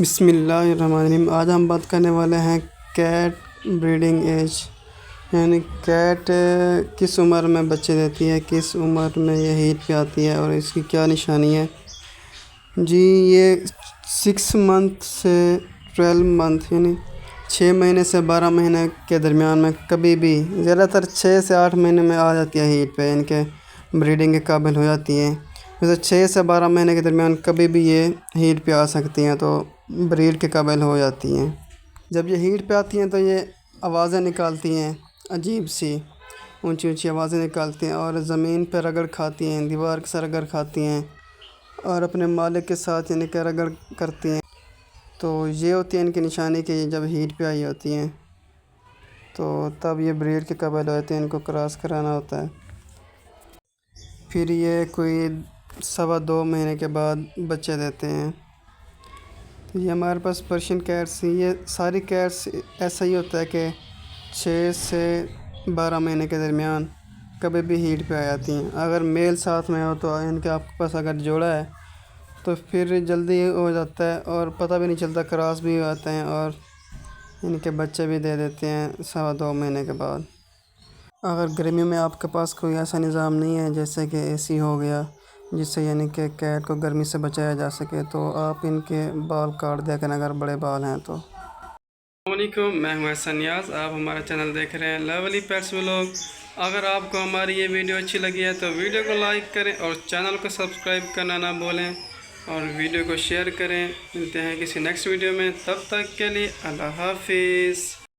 बिस्मिल्लाहिर्रहमानिर्रहीम। आज हम बात करने वाले हैं कैट ब्रीडिंग एज, यानी कैट किस उम्र में बच्चे देती है, किस उम्र में ये हीट पे आती है और इसकी क्या निशानी है। जी, ये 6 मंथ से 12 मंथ यानी 6 महीने से 12 महीने के दरमियान में कभी भी, ज़्यादातर 6 से 8 महीने में आ जाती है हीट पे, इनके ब्रीडिंग के काबिल हो जाती हैं। वैसे 6 से 12 महीने के दरमियान कभी भी ये हीट पे आ सकती हैं, तो ब्रीड के काबिल हो जाती हैं। जब ये हीट पे आती हैं तो ये आवाज़ें निकालती हैं, अजीब सी ऊंची ऊंची आवाज़ें निकालती हैं और ज़मीन पर रगड़ खाती हैं, दीवार के साथ रगड़ खाती हैं और अपने मालिक के साथ यानी कि रगड़ करती हैं। तो ये होती है इनकी निशानी कि जब हीट पे आई होती हैं तो तब ये ब्रीड के काबिल हो जाते हैं, इनको क्रॉस कराना होता है। फिर ये कोई 2.25 महीने के बाद बच्चे देते हैं। तो ये हमारे पास पर्शियन कैट्स, ये सारी कैट्स ऐसा ही होता है कि 6 से 12 महीने के दरमियान कभी भी हीट पे आ जाती हैं। अगर मेल साथ में हो तो इनके आपके पास अगर जोड़ा है तो फिर जल्दी हो जाता है और पता भी नहीं चलता, क्रॉस भी हो जाते हैं और इनके बच्चे भी दे देते हैं 2.25 महीने के बाद। अगर गर्मियों में आपके पास कोई ऐसा निज़ाम नहीं है जैसे कि एसी हो गया, जिससे यानी कि कैट को गर्मी से बचाया जा सके, तो आप इनके बाल काट दिया करें अगर बड़े बाल हैं तो। अस्सलामुअलैकुम, मैं हूं एहसन नियाज़। आप हमारा चैनल देख रहे हैं लवली पेट्स व्लॉग। अगर आपको हमारी ये वीडियो अच्छी लगी है तो वीडियो को लाइक करें और चैनल को सब्सक्राइब करना ना भूलें और वीडियो को शेयर करें। मिलते हैं किसी नेक्स्ट वीडियो में, तब तक के लिए अल्लाह हाफिज़।